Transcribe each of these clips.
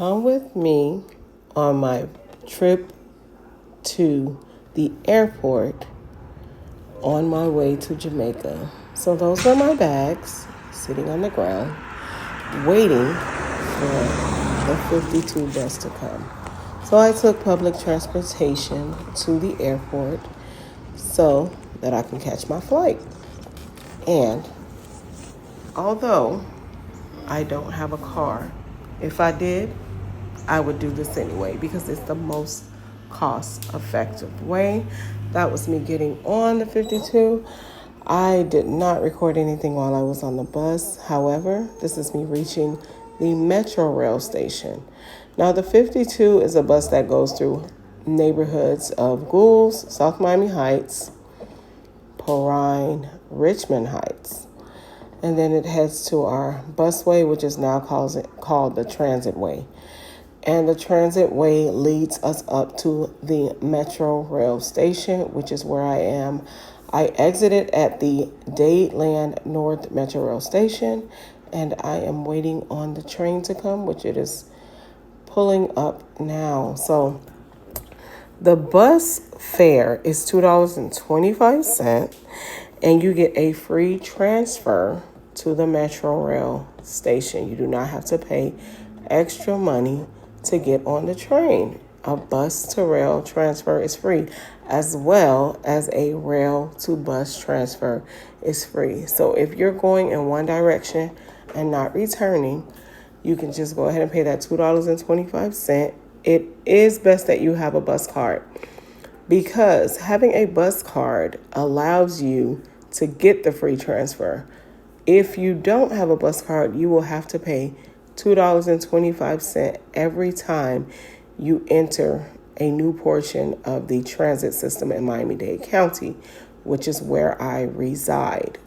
come with me on my trip to the airport on my way to Jamaica. So those are my bags sitting on the ground, waiting for the 52 bus to come. So I took public transportation to the airport so that I can catch my flight. And although I don't have a car, if I did, I would do this anyway because it's the most cost-effective way. That was me getting on the 52. I did not record anything while I was on the bus. However, this is me reaching the Metro Rail station. Now, the 52 is a bus that goes through neighborhoods of Goulds, South Miami Heights, Perrine, Richmond Heights. And then it heads to our busway, which is now called the Transit Way. And the Transit Way leads us up to the Metro Rail station, which is where I am. I exited at the Dade North Metro Rail station, and I am waiting on the train to come, which it is pulling up now. So the bus fare is $2.25, and you get a free transfer to the Metro Rail station. You do not have to pay extra money to get on the train. A bus to rail transfer is free, as well as a rail to bus transfer is free. So if you're going in one direction and not returning, you can just go ahead and pay that $2.25. It is best that you have a bus card, because having a bus card allows you to get the free transfer. If you don't have a bus card, you will have to pay $2.25 every time you enter a new portion of the transit system in Miami-Dade County, which is where I reside.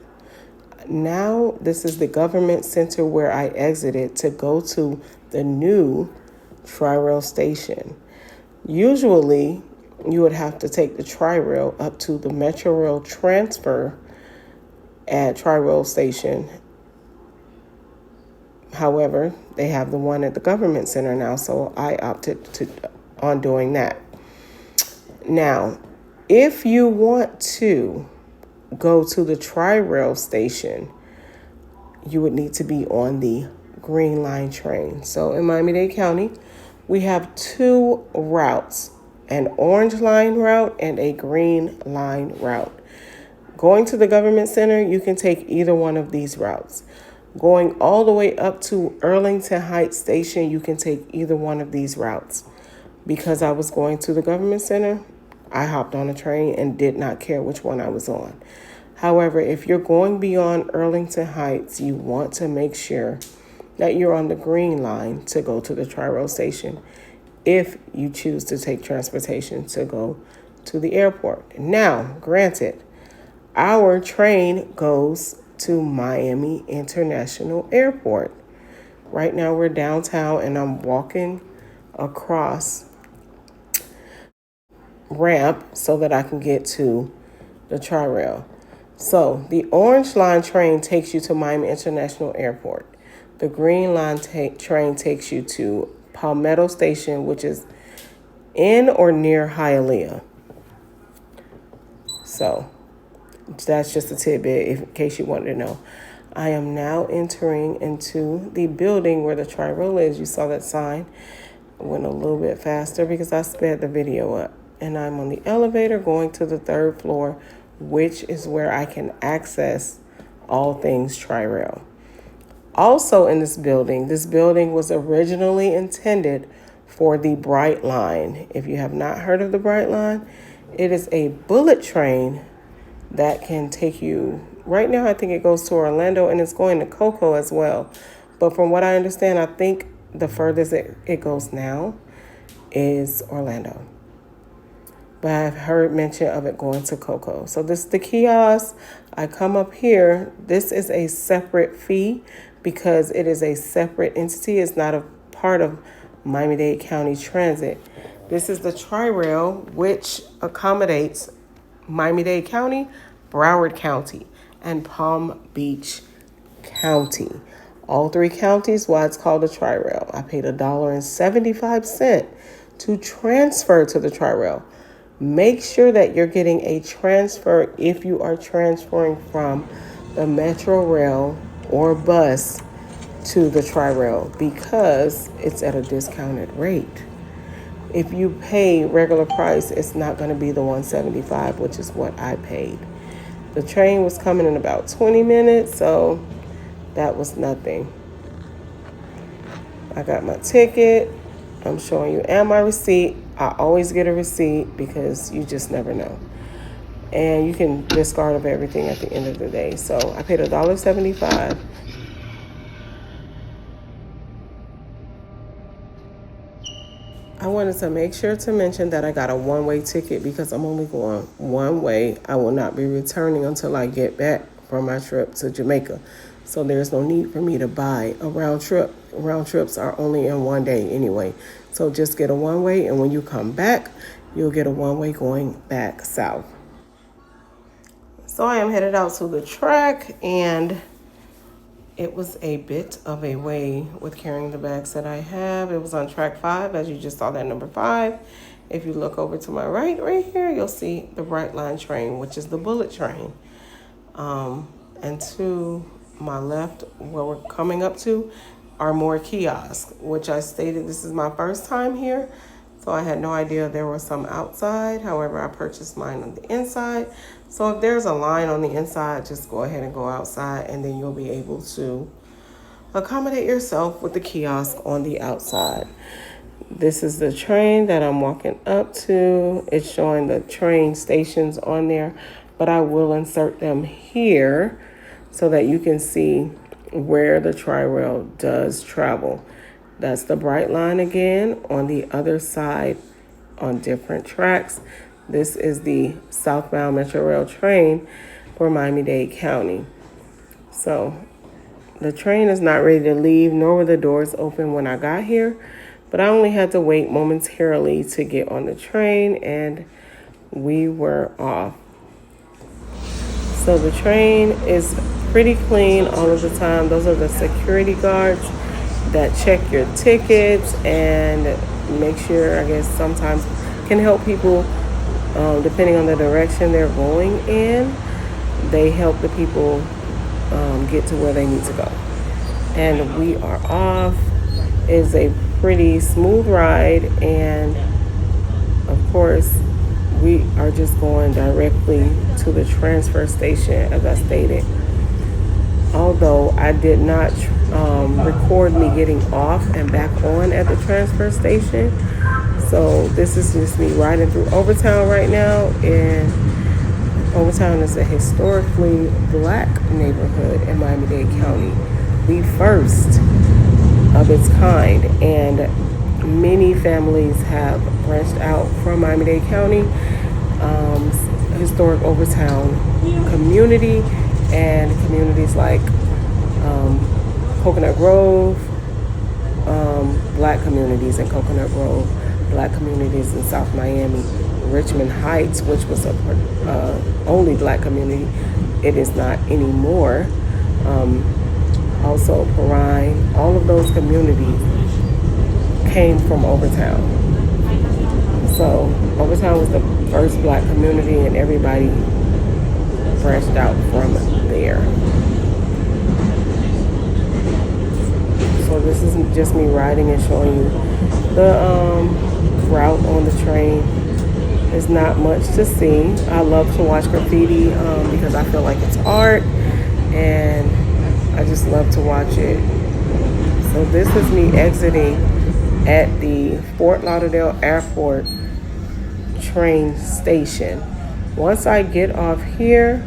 Now, this is the government center where I exited to go to the new Tri-Rail station. Usually, you would have to take the Tri-Rail up to the Metro Rail transfer at Tri-Rail station. However, they have the one at the government center now, so I opted on doing that. Now, if you want to go to the Tri-Rail station, you would need to be on the Green Line train. So in Miami-Dade County, we have two routes, an Orange Line route and a Green Line route. Going to the government center, you can take either one of these routes. Going all the way up to Arlington Heights Station, you can take either one of these routes. Because I was going to the government center, I hopped on a train and did not care which one I was on. However, if you're going beyond Arlington Heights, you want to make sure that you're on the Green Line to go to the Tri-Rail station if you choose to take transportation to go to the airport. Now, granted, our train goes to Miami International Airport. Right now we're downtown and I'm walking across ramp so that I can get to the Tri-Rail. So the Orange Line train takes you to Miami International Airport. The Green Line train takes you to Palmetto Station, which is in or near Hialeah. So that's just a tidbit in case you wanted to know. I am now entering into the building where the Tri-Rail is. You saw that sign. I went a little bit faster because I sped the video up. And I'm on the elevator going to the third floor, which is where I can access all things Tri-Rail. Also in this building was originally intended for the Bright Line. If you have not heard of the Bright Line, it is a bullet train that can take you, right now I think it goes to Orlando and it's going to Cocoa as well. But from what I understand, I think the furthest it goes now is Orlando. But I've heard mention of it going to Cocoa. So this is the kiosk. I come up here. This is a separate fee because it is a separate entity. It's not a part of Miami-Dade County Transit. This is the Tri-Rail, which accommodates Miami-Dade County, Broward County, and Palm Beach County. all three counties, why it's called a Tri-Rail. I paid $1.75 to transfer to the Tri-Rail. Make sure that you're getting a transfer if you are transferring from the Metro Rail or bus to the Tri-Rail, because it's at a discounted rate. If you pay regular price, it's not going to be the $175, which is what I paid. The train was coming in about 20 minutes, so that was nothing. I got my ticket. I'm showing you and my receipt. I always get a receipt because you just never know. And you can discard of everything at the end of the day. So I paid $1.75. I wanted to make sure to mention that I got a one-way ticket because I'm only going one way. I will not be returning until I get back from my trip to Jamaica. So there's no need for me to buy a round trip. Round trips are only in one day anyway. So just get a one-way, and when you come back, you'll get a one-way going back south. So I am headed out to the track, and it was a bit of a way with carrying the bags that I have. It was on track 5, as you just saw that number 5. If you look over to my right here, you'll see the Bright Line train, which is the bullet train. And to my left, where we're coming up to, are more kiosks, which I stated this is my first time here. So I had no idea there was some outside. However, I purchased mine on the inside. So if there's a line on the inside, just go ahead and go outside, and then you'll be able to accommodate yourself with the kiosk on the outside. This is the train that I'm walking up to. It's showing the train stations on there, but I will insert them here so that you can see where the Tri-Rail does travel. That's the Bright Line again on the other side on different tracks. This is the southbound Metro Rail train for Miami-Dade County. So the train is not ready to leave, nor were the doors open when I got here, but I only had to wait momentarily to get on the train, and we were off. So the train is pretty clean all of the time. Those are the security guards that check your tickets and make sure, I guess, sometimes can help people depending on the direction they're going in. They help the people get to where they need to go. And we are off. It's a pretty smooth ride, and of course we are just going directly to the transfer station, as I stated. Although I did not record me getting off and back on at the transfer station. So this is just me riding through Overtown right now. And Overtown is a historically black neighborhood in Miami-Dade County, the first of its kind. And many families have branched out from Miami-Dade County, historic Overtown community, and communities like Coconut Grove, black communities in Coconut Grove, black communities in South Miami, Richmond Heights, which was a only black community. It is not anymore. Also Perrine, all of those communities came from Overtown. So Overtown was the first black community, and everybody branched out from there. So this is just me riding and showing you the route on the train. There's not much to see. I love to watch graffiti because I feel like it's art, and I just love to watch it. So this is me exiting at the Fort Lauderdale Airport train station. Once I get off here,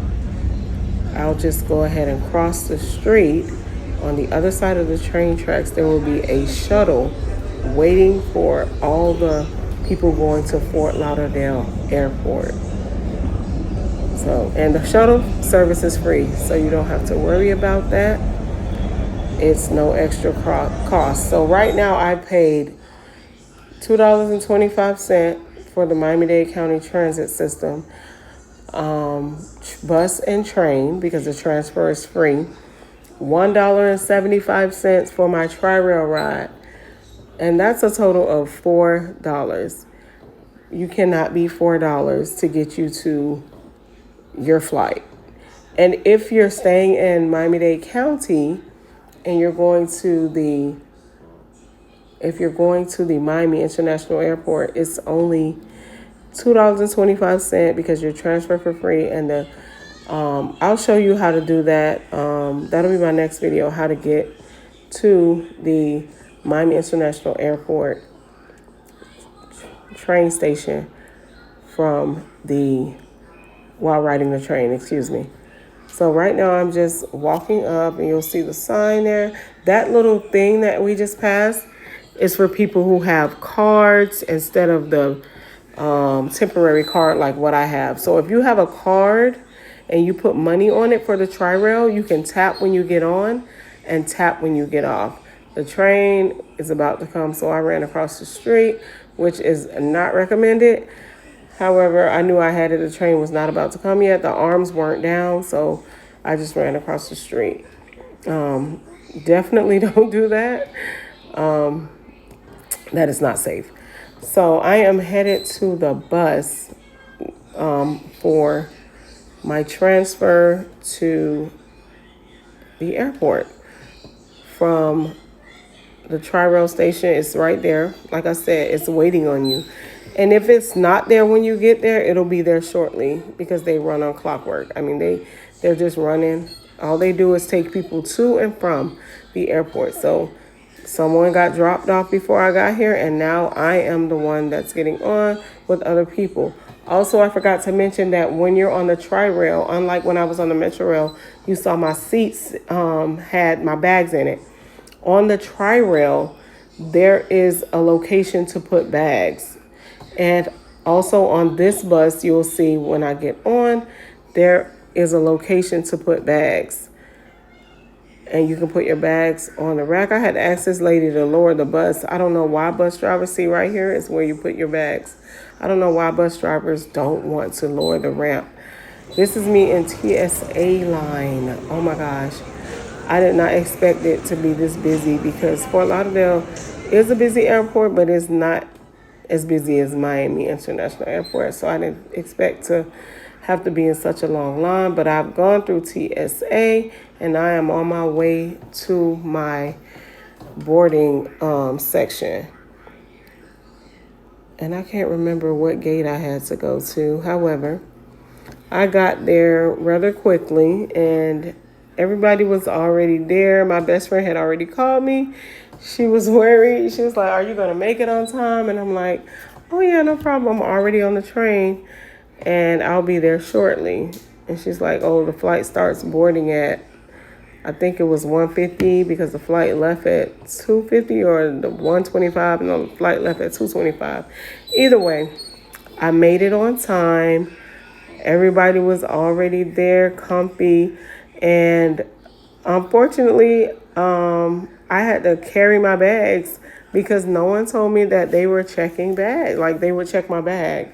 I'll just go ahead and cross the street. On the other side of the train tracks, there will be a shuttle waiting for all the people going to Fort Lauderdale Airport. So, and the shuttle service is free, so you don't have to worry about that. It's no extra cost. So right now I paid $2.25 for the Miami-Dade County Transit System, bus and train, because the transfer is free. $1.75 for my tri-rail ride. And that's a total of $4. You cannot beat $4 to get you to your flight. And if you're staying in Miami-Dade County and you're going to the Miami International Airport, it's only $2.25 because you're transferred for free. And I'll show you how to do that. That'll be my next video, how to get to the Miami International Airport train station while riding the train, excuse me. So right now I'm just walking up and you'll see the sign there. That little thing that we just passed is for people who have cards instead of the temporary card like what I have. So if you have a card and you put money on it for the tri-rail, you can tap when you get on and tap when you get off. The train is about to come, so I ran across the street, which is not recommended. However, I knew I had it. The train was not about to come yet. The arms weren't down, so I just ran across the street. Definitely don't do that. That is not safe. So I am headed to the bus for my transfer to the airport from the tri-rail station. Is right there. Like I said, it's waiting on you. And if it's not there when you get there, it'll be there shortly because they run on clockwork. I mean, they're just running. All they do is take people to and from the airport. So someone got dropped off before I got here, and now I am the one that's getting on with other people. Also, I forgot to mention that when you're on the tri-rail, unlike when I was on the Metro Rail, you saw my seats had my bags in it. On the tri-rail, there is a location to put bags. And also on this bus, you'll see when I get on, there is a location to put bags. And you can put your bags on the rack. I had to ask this lady to lower the bus. I don't know why bus drivers, see right here is where you put your bags. I don't know why bus drivers don't want to lower the ramp. This is me in TSA line. Oh my gosh. I did not expect it to be this busy because Fort Lauderdale is a busy airport, but it's not as busy as Miami International Airport. So I didn't expect to have to be in such a long line, but I've gone through TSA and I am on my way to my boarding section. And I can't remember what gate I had to go to. However, I got there rather quickly and everybody was already there. My best friend had already called me. She was worried. She was like, "Are you going to make it on time?" And I'm like, "Oh yeah, no problem. I'm already on the train and I'll be there shortly." And she's like, "Oh, the flight starts boarding at, I think it was 1:50 because the flight left at 2:50 or the 1:25 and the flight left at 2:25. Either way, I made it on time. Everybody was already there, comfy. And unfortunately, I had to carry my bags because no one told me that they were checking bags. Like they would check my bag.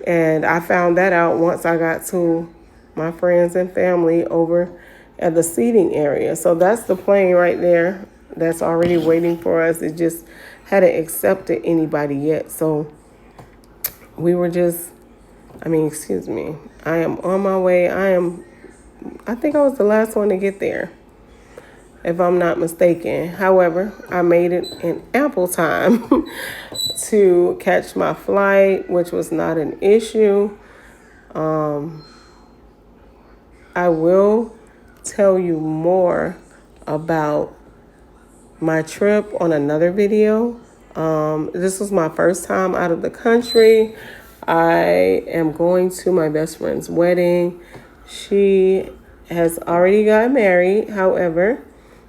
And I found that out once I got to my friends and family over at the seating area. So that's the plane right there that's already waiting for us. It just hadn't accepted anybody yet. So we were just, excuse me. I am on my way. I think I was the last one to get there, if I'm not mistaken. However, I made it in ample time to catch my flight, which was not an issue. I will tell you more about my trip on another video. This was my first time out of the country. I am going to my best friend's wedding. She has already got married. However,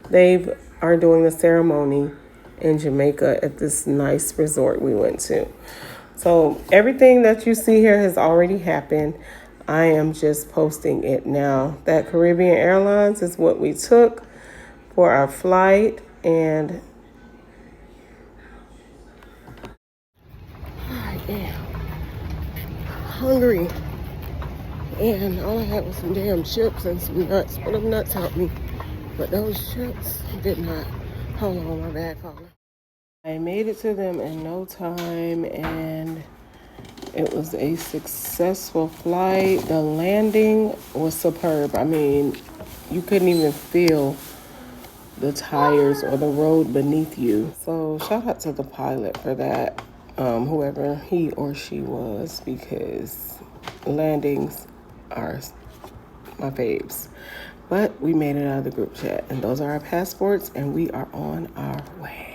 they are doing the ceremony in Jamaica at this nice resort we went to. So everything that you see here has already happened. I am just posting it now. That Caribbean Airlines is what we took for our flight. And I am hungry. And all I had was some damn chips and some nuts. What them nuts helped me But those chips did not. Hold on, my bad caller. I made it to them in no time, and it was a successful flight. The landing was superb. I mean, you couldn't even feel the tires or the road beneath you. So shout out to the pilot for that, whoever he or she was, because landings are my faves. But we made it out of the group chat, and those are our passports, and we are on our way.